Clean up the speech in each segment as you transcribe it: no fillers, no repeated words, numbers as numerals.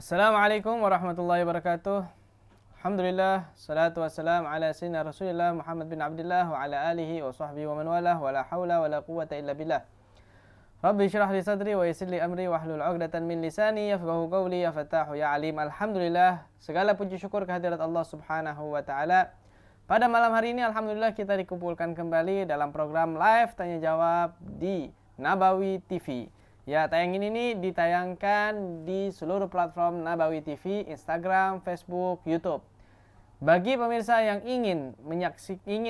Assalamualaikum warahmatullahi wabarakatuh. Alhamdulillah, salatu wassalam ala sayyidina Rasulillah Muhammad bin Abdullah wa ala alihi wa sahbihi wa man walah wa la hawla wa la quwwata illa billah. Rabbi syrah li sadri wa yassir li amri wa hlul 'uqdatan min lisani yafqahu qawli ya Fattahu ya Alim. Alhamdulillah, segala puji syukur kehadirat Allah Subhanahu wa taala. Pada malam hari ini alhamdulillah kita dikumpulkan kembali dalam program live tanya jawab di Nabawi TV. Ya, tayangan ini ditayangkan di seluruh platform Nabawi TV, Instagram, Facebook, YouTube. Bagi pemirsa yang ingin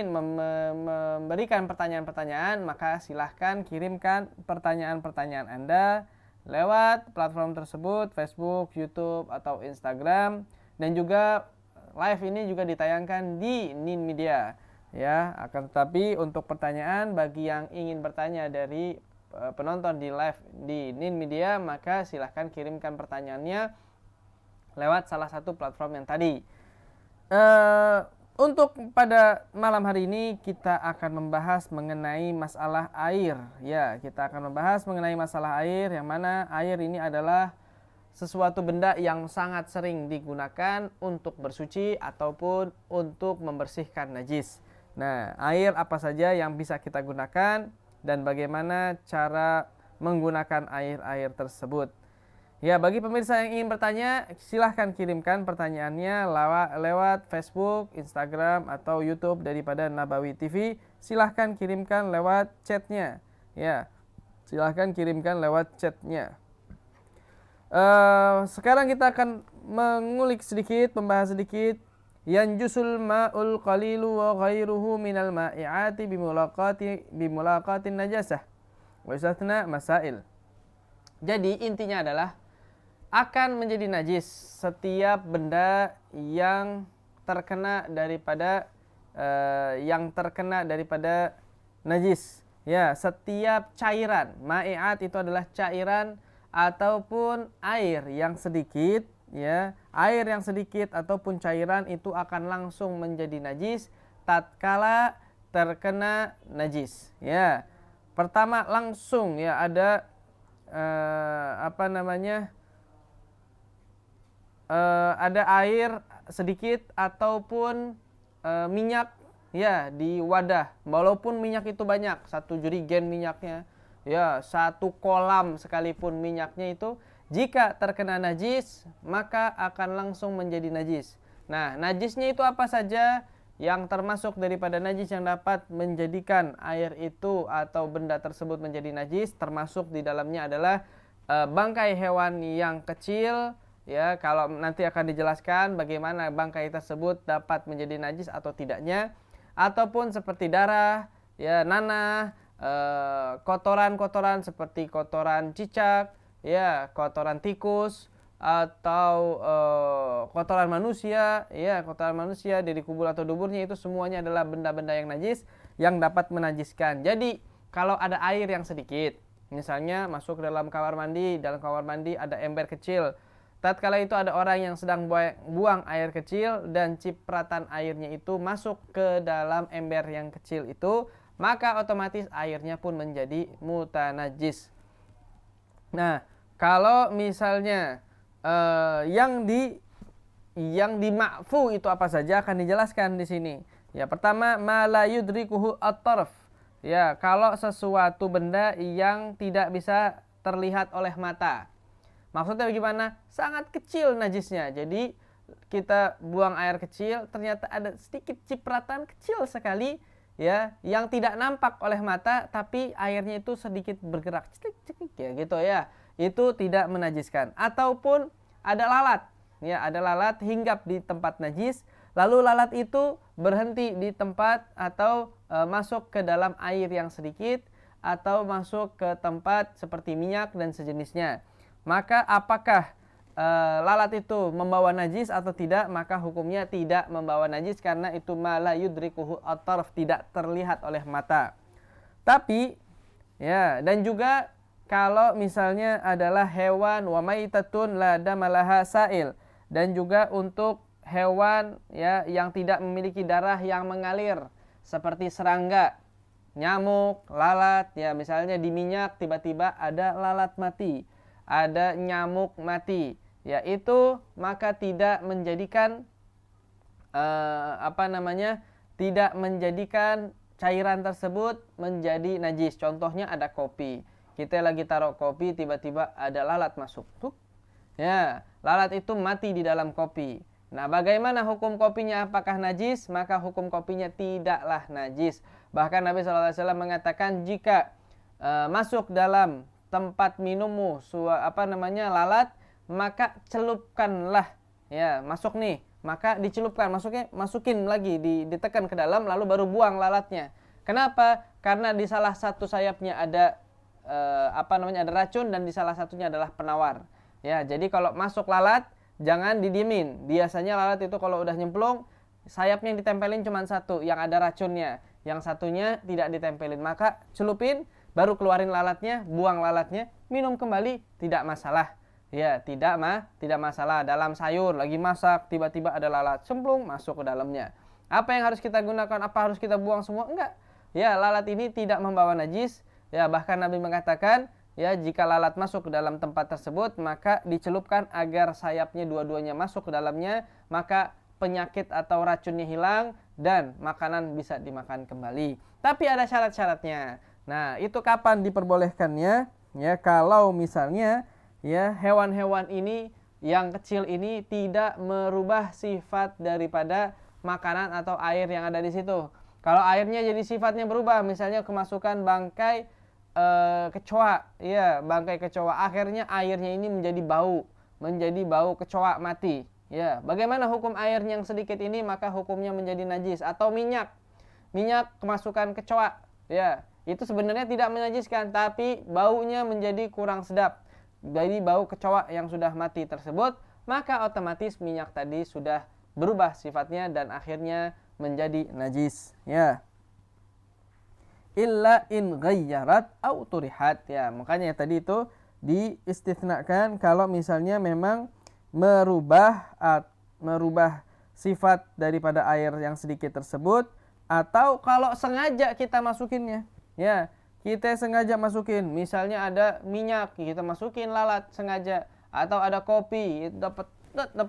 memberikan pertanyaan-pertanyaan, maka silahkan kirimkan pertanyaan-pertanyaan Anda lewat platform tersebut, Facebook, YouTube, atau Instagram. Dan juga live ini juga ditayangkan di Nin Media. Ya, akan tetapi untuk pertanyaan bagi yang ingin bertanya dari penonton di live di Nin Media, maka silahkan kirimkan pertanyaannya lewat salah satu platform yang tadi. Untuk pada malam hari ini kita akan membahas mengenai masalah air. Ya, kita akan membahas mengenai masalah air, yang mana air ini adalah sesuatu benda yang sangat sering digunakan untuk bersuci ataupun untuk membersihkan najis. Nah, air apa saja yang bisa kita gunakan dan bagaimana cara menggunakan air-air tersebut. Ya, bagi pemirsa yang ingin bertanya, silahkan kirimkan pertanyaannya lewat Facebook, Instagram, atau YouTube daripada Nabawi TV. Silahkan kirimkan lewat chatnya. Ya, silahkan kirimkan lewat chatnya. Sekarang kita akan mengulik sedikit, membahas sedikit. Yanjusul ma'ul qalilu wa ghairuhu minal ma'i'ati bimulaqatin najasah wa yustathna masail. Jadi intinya adalah akan menjadi najis setiap benda yang terkena daripada najis. Ya, setiap cairan. Ma'i'at itu adalah cairan ataupun air yang sedikit. Ya, air yang sedikit ataupun cairan itu akan langsung menjadi najis tatkala terkena najis. Ya, pertama langsung ya ada ada air sedikit ataupun minyak ya di wadah. Walaupun minyak itu banyak, 1 jerigen minyaknya, ya 1 kolam sekalipun minyaknya itu, jika terkena najis, maka akan langsung menjadi najis. Nah, najisnya itu apa saja? Yang termasuk daripada najis yang dapat menjadikan air itu atau benda tersebut menjadi najis, termasuk di dalamnya adalah bangkai hewan yang kecil. Ya, kalau nanti akan dijelaskan bagaimana bangkai tersebut dapat menjadi najis atau tidaknya. Ataupun seperti darah, ya, nanah, kotoran-kotoran seperti kotoran cicak, ya, kotoran tikus atau kotoran manusia, ya, kotoran manusia dari kubur atau duburnya, itu semuanya adalah benda-benda yang najis yang dapat menajiskan. Jadi kalau ada air yang sedikit, misalnya masuk ke dalam kamar mandi, dalam kamar mandi ada ember kecil, tatkala itu ada orang yang sedang buang air kecil dan cipratan airnya itu masuk ke dalam ember yang kecil itu, maka otomatis airnya pun menjadi mutanajis. Nah, kalau misalnya yang dima'fu itu apa saja akan dijelaskan di sini. Ya, pertama ma la yudrikuhu at-tarf. Ya, kalau sesuatu benda yang tidak bisa terlihat oleh mata. Maksudnya bagaimana? Sangat kecil najisnya. Jadi kita buang air kecil, ternyata ada sedikit cipratan kecil sekali, ya, yang tidak nampak oleh mata, tapi airnya itu sedikit bergerak, cekik ya gitu ya. Itu tidak menajiskan. Ataupun ada lalat, ya, ada lalat hinggap di tempat najis, lalu lalat itu berhenti di tempat atau masuk ke dalam air yang sedikit atau masuk ke tempat seperti minyak dan sejenisnya. Maka apakah lalat itu membawa najis atau tidak? Maka hukumnya tidak membawa najis karena itu ma la yudrikuhu at-tarf, tidak terlihat oleh mata. Tapi ya, dan juga kalau misalnya adalah hewan wa maitatun la damalaha sa'il, dan juga untuk hewan ya yang tidak memiliki darah yang mengalir seperti serangga, nyamuk, lalat, ya misalnya di minyak tiba-tiba ada lalat mati, ada nyamuk mati, yaitu maka tidak menjadikan tidak menjadikan cairan tersebut menjadi najis. Contohnya ada kopi. Kita lagi taruh kopi, tiba-tiba ada lalat masuk. Tuh. Ya, lalat itu mati di dalam kopi. Nah, bagaimana hukum kopinya? Apakah najis? Maka hukum kopinya tidaklah najis. Bahkan Nabi SAW mengatakan jika masuk dalam tempat minummu lalat, maka celupkanlah. Ya, masuk nih. Maka dicelupkan, masukin lagi, ditekan ke dalam, lalu baru buang lalatnya. Kenapa? Karena di salah satu sayapnya ada ada racun, dan di salah satunya adalah penawar. Ya, jadi kalau masuk lalat jangan didiemin. Biasanya lalat itu kalau udah nyemplung, sayapnya yang ditempelin cuma satu yang ada racunnya, yang satunya tidak ditempelin. Maka celupin, baru keluarin lalatnya, buang lalatnya, minum kembali, tidak masalah. Ya, tidak masalah. Dalam sayur lagi masak, tiba-tiba ada lalat cemplung masuk ke dalamnya. Apa yang harus kita gunakan? Apa harus kita buang semua? Enggak. Ya, lalat ini tidak membawa najis. Ya, bahkan Nabi mengatakan, ya, jika lalat masuk ke dalam tempat tersebut, maka dicelupkan agar sayapnya dua-duanya masuk ke dalamnya, maka penyakit atau racunnya hilang dan makanan bisa dimakan kembali. Tapi ada syarat-syaratnya. Nah, itu kapan diperbolehkannya? Ya, kalau misalnya ya hewan-hewan ini yang kecil ini tidak merubah sifat daripada makanan atau air yang ada di situ. Kalau airnya jadi sifatnya berubah, misalnya kemasukan bangkai kecoa, ya, bangkai kecoa, akhirnya airnya ini menjadi bau kecoa mati. Ya, bagaimana hukum air yang sedikit ini? Maka hukumnya menjadi najis. Atau minyak kemasukan kecoa, ya, itu sebenarnya tidak menajiskan, tapi baunya menjadi kurang sedap. Jadi bau kecoa yang sudah mati tersebut, maka otomatis minyak tadi sudah berubah sifatnya dan akhirnya menjadi najis. Ya. Illa in ghayyarat au turihat. Ya, makanya tadi itu diistitsnakan kalau misalnya memang merubah sifat daripada air yang sedikit tersebut, atau kalau sengaja kita masukinnya. Ya, kita sengaja masukin, misalnya ada minyak, kita masukin lalat sengaja, atau ada kopi, dapat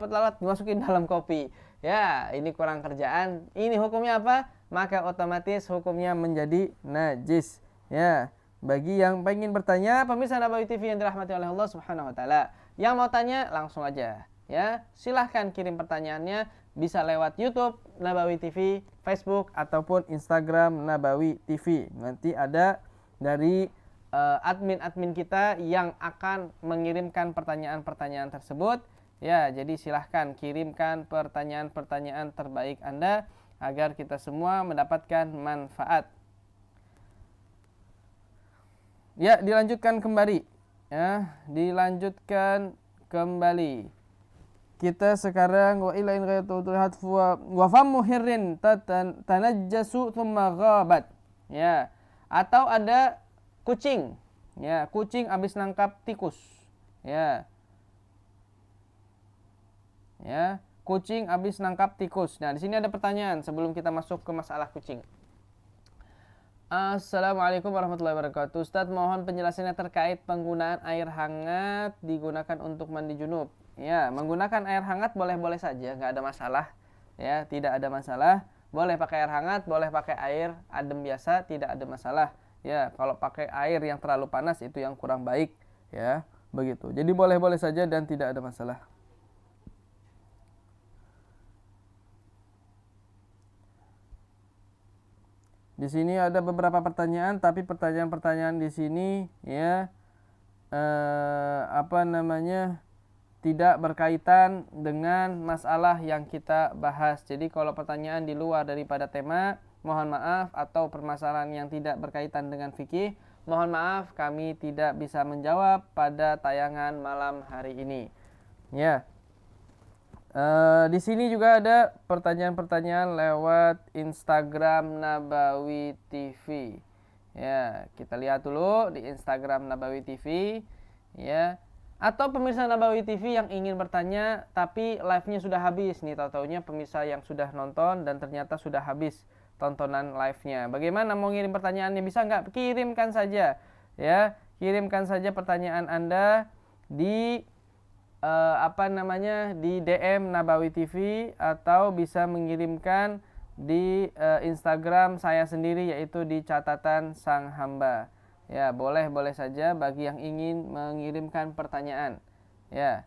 lalat dimasukin dalam kopi. Ya, ini kurang kerjaan. Ini hukumnya apa? Maka otomatis hukumnya menjadi najis. Ya, bagi yang pengen bertanya, pemirsa Nabawi TV yang dirahmati oleh Allah Subhanahu wa taala, yang mau tanya langsung aja. Ya, silahkan kirim pertanyaannya, bisa lewat YouTube Nabawi TV, Facebook ataupun Instagram Nabawi TV. Nanti ada dari admin-admin kita yang akan mengirimkan pertanyaan-pertanyaan tersebut. Ya, jadi silahkan kirimkan pertanyaan-pertanyaan terbaik Anda agar kita semua mendapatkan manfaat. Ya, dilanjutkan kembali. Ya, dilanjutkan kembali. Kita sekarang wa ila in ghayatuhat wa famu hirrin tanajjasu thumma ghabat. Ya. Atau ada kucing. Ya, kucing habis nangkap tikus. Ya. Ya, kucing habis nangkap tikus. Nah, di sini ada pertanyaan sebelum kita masuk ke masalah kucing. Assalamualaikum warahmatullahi wabarakatuh. Ustadz, mohon penjelasannya terkait penggunaan air hangat digunakan untuk mandi junub. Ya, menggunakan air hangat boleh-boleh saja, nggak ada masalah. Ya, tidak ada masalah. Boleh pakai air hangat, boleh pakai air adem biasa, tidak ada masalah. Ya, kalau pakai air yang terlalu panas itu yang kurang baik. Ya, begitu. Jadi boleh-boleh saja dan tidak ada masalah. Di sini ada beberapa pertanyaan, tapi pertanyaan-pertanyaan di sini ya tidak berkaitan dengan masalah yang kita bahas. Jadi kalau pertanyaan di luar daripada tema, mohon maaf, atau permasalahan yang tidak berkaitan dengan fikih, mohon maaf, kami tidak bisa menjawab pada tayangan malam hari ini. Ya. Di sini juga ada pertanyaan-pertanyaan lewat Instagram Nabawi TV. Ya, kita lihat dulu di Instagram Nabawi TV. Ya, atau pemirsa Nabawi TV yang ingin bertanya tapi live-nya sudah habis nih, tahu-taunya pemirsa yang sudah nonton dan ternyata sudah habis tontonan live-nya. Bagaimana mau ngirim pertanyaannya? Bisa nggak? Kirimkan saja. Ya, kirimkan saja pertanyaan Anda di di DM Nabawi TV atau bisa mengirimkan di Instagram saya sendiri, yaitu di catatan sang hamba. Ya, boleh saja bagi yang ingin mengirimkan pertanyaan. Ya.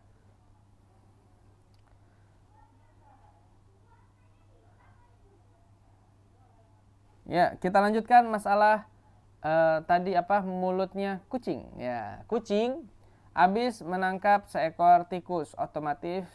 Ya, kita lanjutkan masalah tadi mulutnya kucing. Ya, kucing habis menangkap seekor tikus, otomatis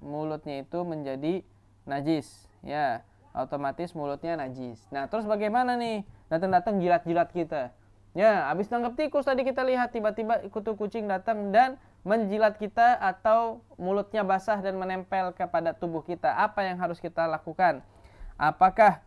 mulutnya itu menjadi najis. Ya, otomatis mulutnya najis. Nah, terus bagaimana nih? Datang-datang jilat-jilat kita. Ya, habis nangkap tikus tadi kita lihat tiba-tiba kutu kucing datang dan menjilat kita atau mulutnya basah dan menempel kepada tubuh kita. Apa yang harus kita lakukan? Apakah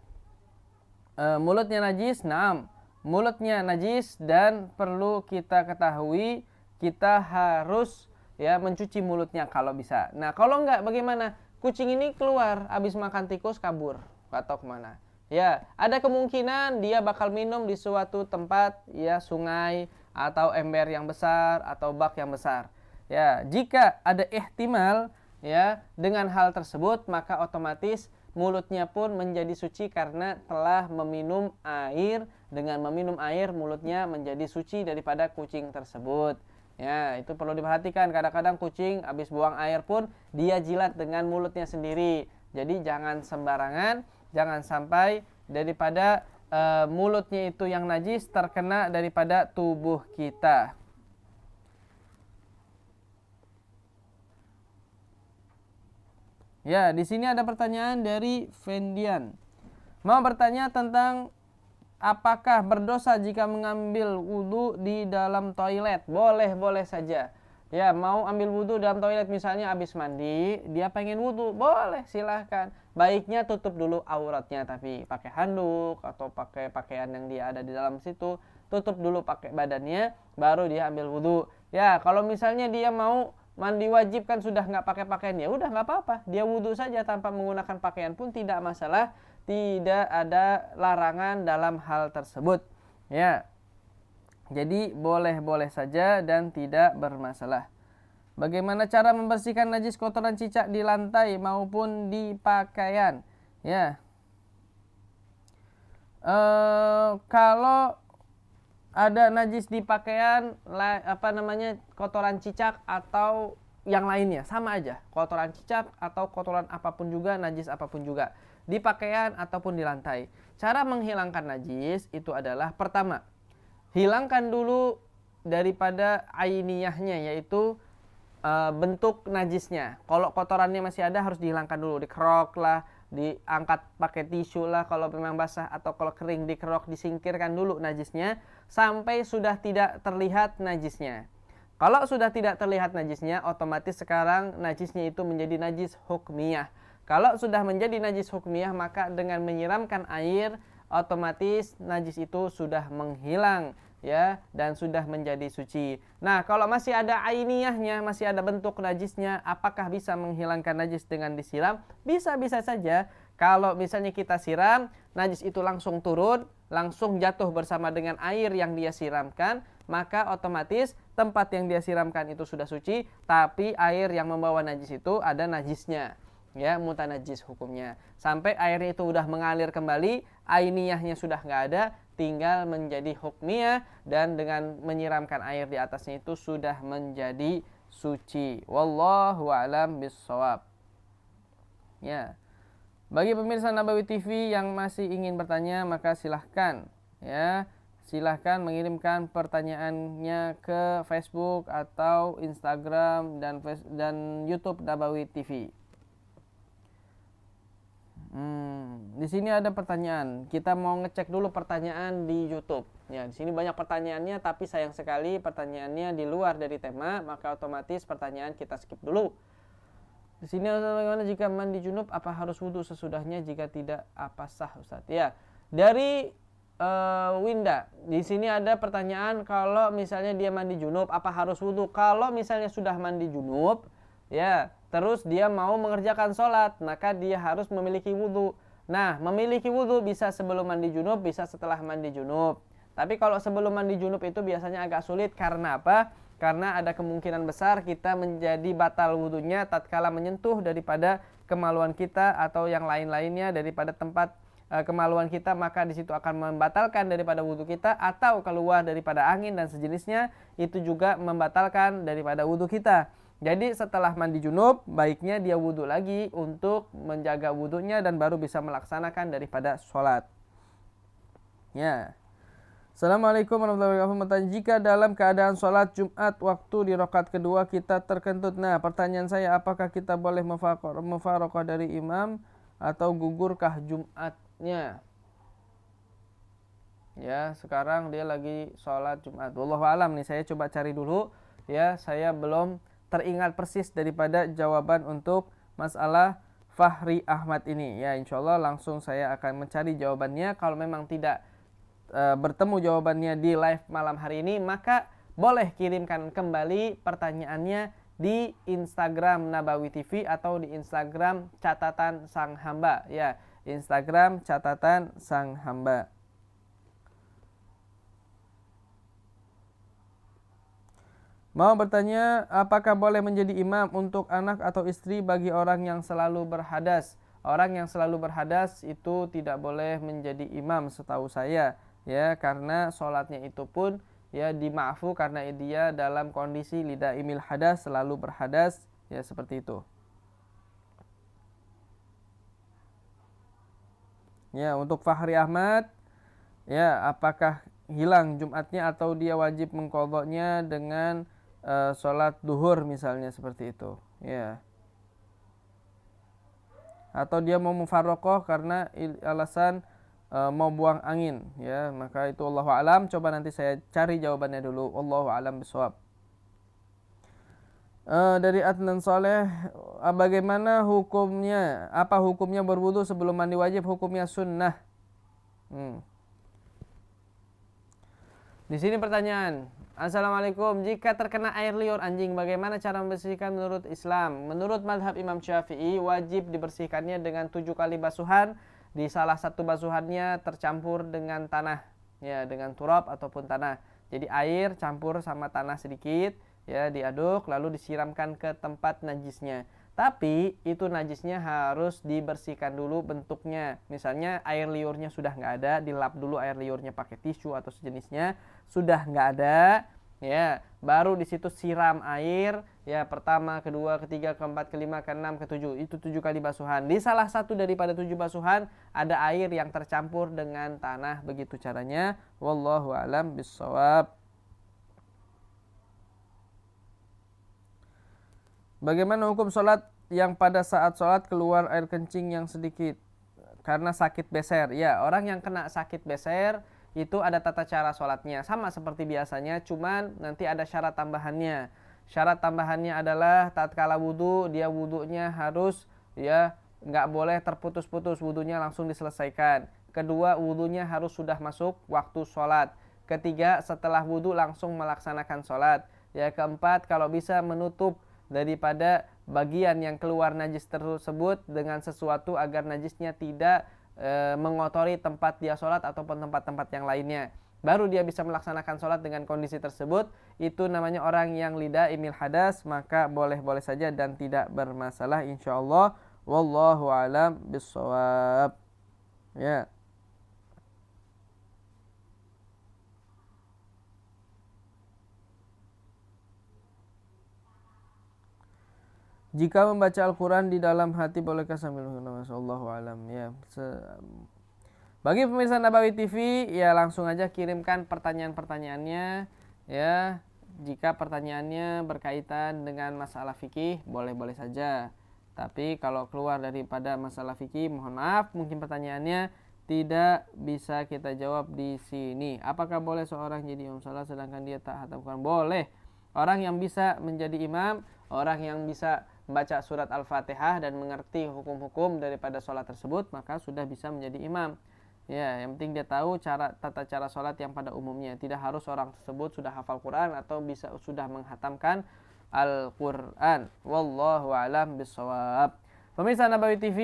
mulutnya najis? Naam, mulutnya najis dan perlu kita ketahui kita harus mencuci mulutnya kalau bisa. Nah, kalau enggak bagaimana? Kucing ini keluar habis makan tikus kabur atau kemana? Ya, ada kemungkinan dia bakal minum di suatu tempat, ya, sungai atau ember yang besar atau bak yang besar. Ya, jika ada ihtimal ya dengan hal tersebut, maka otomatis mulutnya pun menjadi suci karena telah meminum air. Dengan meminum air mulutnya menjadi suci daripada kucing tersebut. Ya, itu perlu diperhatikan. Kadang-kadang kucing habis buang air pun dia jilat dengan mulutnya sendiri. Jadi jangan sembarangan, jangan sampai daripada mulutnya itu yang najis terkena daripada tubuh kita. Ya, di sini ada pertanyaan dari Fendian. Mau bertanya tentang apakah berdosa jika mengambil wudhu di dalam toilet? Boleh saja. Ya, mau ambil wudhu dalam toilet, misalnya habis mandi, dia pengen wudhu, boleh, silahkan. Baiknya tutup dulu auratnya, tapi pakai handuk atau pakai pakaian yang dia ada di dalam situ. Tutup dulu pakai badannya, baru dia ambil wudhu. Ya, kalau misalnya dia mau mandi wajib kan sudah nggak pakai pakaian, ya udah nggak apa-apa, dia wudhu saja tanpa menggunakan pakaian pun tidak masalah. Tidak ada larangan dalam hal tersebut. Ya. Jadi boleh saja dan tidak bermasalah. Bagaimana cara membersihkan najis kotoran cicak di lantai maupun di pakaian? Ya. Kalau ada najis di pakaian, kotoran cicak atau yang lainnya, sama aja. Kotoran cicak atau kotoran apapun juga, najis apapun juga, di pakaian ataupun di lantai. Cara menghilangkan najis itu adalah, pertama, hilangkan dulu daripada ainiyahnya, yaitu bentuk najisnya. Kalau kotorannya masih ada harus dihilangkan dulu, dikerok lah, diangkat pakai tisu lah kalau memang basah, atau kalau kering dikerok, disingkirkan dulu najisnya sampai sudah tidak terlihat najisnya. Kalau sudah tidak terlihat najisnya, otomatis sekarang najisnya itu menjadi najis hukmiyah. Kalau sudah menjadi najis hukmiyah, maka dengan menyiramkan air, otomatis najis itu sudah menghilang, ya, dan sudah menjadi suci. Nah, kalau masih ada ainiyahnya, masih ada bentuk najisnya, apakah bisa menghilangkan najis dengan disiram? Bisa saja. Kalau misalnya kita siram, najis itu langsung turun, langsung jatuh bersama dengan air yang dia siramkan, maka otomatis tempat yang dia siramkan itu sudah suci, tapi air yang membawa najis itu ada najisnya. Ya, mutanajis hukumnya. Sampai airnya itu udah mengalir kembali, ainiyahnya sudah nggak ada, tinggal menjadi hukmiyah, dan dengan menyiramkan air di atasnya itu sudah menjadi suci. Wallahu a'lam bissawab. Ya. Bagi pemirsa Nabawi TV yang masih ingin bertanya, maka silahkan, ya, silahkan mengirimkan pertanyaannya ke Facebook atau Instagram dan YouTube Nabawi TV. Di sini ada pertanyaan. Kita mau ngecek dulu pertanyaan di YouTube. Ya, di sini banyak pertanyaannya, tapi sayang sekali pertanyaannya di luar dari tema, maka otomatis pertanyaan kita skip dulu. Di sini bagaimana jika mandi junub, apa harus wudhu sesudahnya? Jika tidak, apa sah, Ustaz? Ya, dari Winda, di sini ada pertanyaan, kalau misalnya dia mandi junub, apa harus wudhu? Kalau misalnya sudah mandi junub, ya, terus dia mau mengerjakan sholat, maka dia harus memiliki wudhu. Nah, memiliki wudhu bisa sebelum mandi junub, bisa setelah mandi junub. Tapi kalau sebelum mandi junub itu biasanya agak sulit, karena apa? karena ada kemungkinan besar kita menjadi batal wudunya tatkala menyentuh daripada kemaluan kita atau yang lain-lainnya daripada tempat kemaluan kita, maka di situ akan membatalkan daripada wudu kita, atau keluar daripada angin dan sejenisnya itu juga membatalkan daripada wudu kita. Jadi setelah mandi junub baiknya dia wudu lagi untuk menjaga wudunya dan baru bisa melaksanakan daripada sholat. Ya. Assalamualaikum warahmatullahi wabarakatuh. Jika dalam keadaan sholat Jumat waktu di rakaat kedua kita terkentut. Nah, pertanyaan saya, apakah kita boleh mufaroqah dari imam atau gugurkah Jumatnya? Ya, sekarang dia lagi sholat Jumat. Wallahu alam nih, saya coba cari dulu. Ya, saya belum teringat persis daripada jawaban untuk masalah Fahri Ahmad ini. Ya, insya Allah langsung saya akan mencari jawabannya. Kalau memang tidak bertemu jawabannya di live malam hari ini, maka boleh kirimkan kembali pertanyaannya di Instagram Nabawi TV atau di Instagram Catatan Sang Hamba. Ya, Instagram Catatan Sang Hamba. Mau bertanya, apakah boleh menjadi imam untuk anak atau istri bagi orang yang selalu berhadas? Orang yang selalu berhadas itu tidak boleh menjadi imam setahu saya. Ya, karena sholatnya itu pun ya dimaafu karena dia dalam kondisi lidah imil hadas, selalu berhadas, ya seperti itu. Ya, untuk Fahri Ahmad, ya apakah hilang Jumatnya atau dia wajib mengqadhanya dengan sholat duhur misalnya seperti itu, ya. Atau dia mau mufarraqah karena alasan mau buang angin, ya, maka itu Allahu a'lam. Coba nanti saya cari jawabannya dulu. Allahu a'lam bishawab. Dari Adnan Soleh, bagaimana hukumnya? Apa hukumnya berwudu sebelum mandi wajib? Hukumnya sunnah. Di sini pertanyaan. Assalamualaikum. Jika terkena air liur anjing, bagaimana cara membersihkan menurut Islam? Menurut madhab Imam Syafi'i, wajib dibersihkannya dengan 7 kali basuhan. Di salah satu basuhannya tercampur dengan tanah, ya, dengan turab ataupun tanah. Jadi air campur sama tanah sedikit, ya, diaduk lalu disiramkan ke tempat najisnya. Tapi itu najisnya harus dibersihkan dulu bentuknya. Misalnya air liurnya sudah nggak ada, dilap dulu air liurnya pakai tisu atau sejenisnya. Sudah nggak ada, ya, baru di situ siram air, ya, pertama, kedua, ketiga, keempat, kelima, keenam, ketujuh. Itu 7 kali basuhan. Di salah satu daripada 7 basuhan ada air yang tercampur dengan tanah. Begitu caranya. Wallahu a'lam bishawab. Bagaimana hukum sholat yang pada saat sholat keluar air kencing yang sedikit karena sakit beser? Ya, orang yang kena sakit beser itu ada tata cara sholatnya sama seperti biasanya, cuman nanti ada syarat tambahannya. Syarat tambahannya adalah tatkala wudu, dia wudunya harus, ya, nggak boleh terputus-putus, wudunya langsung diselesaikan. Kedua, wudunya harus sudah masuk waktu sholat. Ketiga, setelah wudu langsung melaksanakan sholat. Ya, keempat, kalau bisa menutup daripada bagian yang keluar najis tersebut dengan sesuatu agar najisnya tidak mengotori tempat dia sholat ataupun tempat-tempat yang lainnya. Baru dia bisa melaksanakan sholat dengan kondisi tersebut. Itu namanya orang yang lidah imil hadas, maka boleh-boleh saja dan tidak bermasalah insyaallah. Wallahu a'lam bishawab. Ya. Jika membaca Al-Quran di dalam hati bolehkah sambil Allahu alam, ya. Bagi pemirsa Nabawi TV, ya langsung aja kirimkan pertanyaan-pertanyaannya, ya. Jika pertanyaannya berkaitan dengan masalah fikih, boleh-boleh saja. Tapi kalau keluar daripada masalah fikih, mohon maaf, mungkin pertanyaannya tidak bisa kita jawab di sini. Apakah boleh seorang jadi imam salat sedangkan dia tak hafal Quran? Boleh. Orang yang bisa menjadi imam, orang yang bisa membaca surat Al-Fatihah dan mengerti hukum-hukum daripada sholat tersebut, maka sudah bisa menjadi imam. Ya, yang penting dia tahu tata cara sholat yang pada umumnya. Tidak harus orang tersebut sudah hafal Quran atau bisa sudah menghatamkan Al-Quran. Wallahu a'lam bishawab. Pemirsa Nabawi TV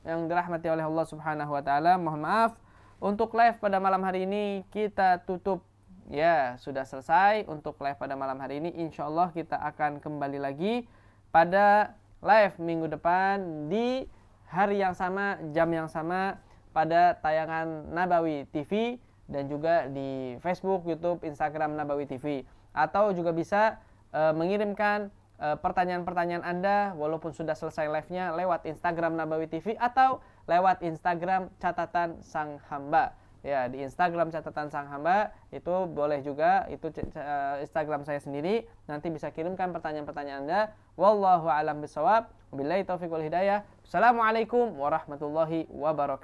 yang dirahmati oleh Allah Subhanahu wa taala, mohon maaf untuk live pada malam hari ini kita tutup, ya sudah selesai untuk live pada malam hari ini. Insya Allah kita akan kembali lagi pada live minggu depan di hari yang sama, jam yang sama, pada tayangan Nabawi TV dan juga di Facebook, YouTube, Instagram Nabawi TV. Atau juga bisa mengirimkan pertanyaan-pertanyaan Anda walaupun sudah selesai live-nya lewat Instagram Nabawi TV atau lewat Instagram Catatan Sang Hamba. Ya, di Instagram Catatan Sang Hamba itu boleh juga, itu Instagram saya sendiri. Nanti bisa kirimkan pertanyaan-pertanyaan Anda. Wallahu a'lam bishawab. Wabillahi taufiq wal hidayah. Assalamualaikum warahmatullahi wabarakatuh.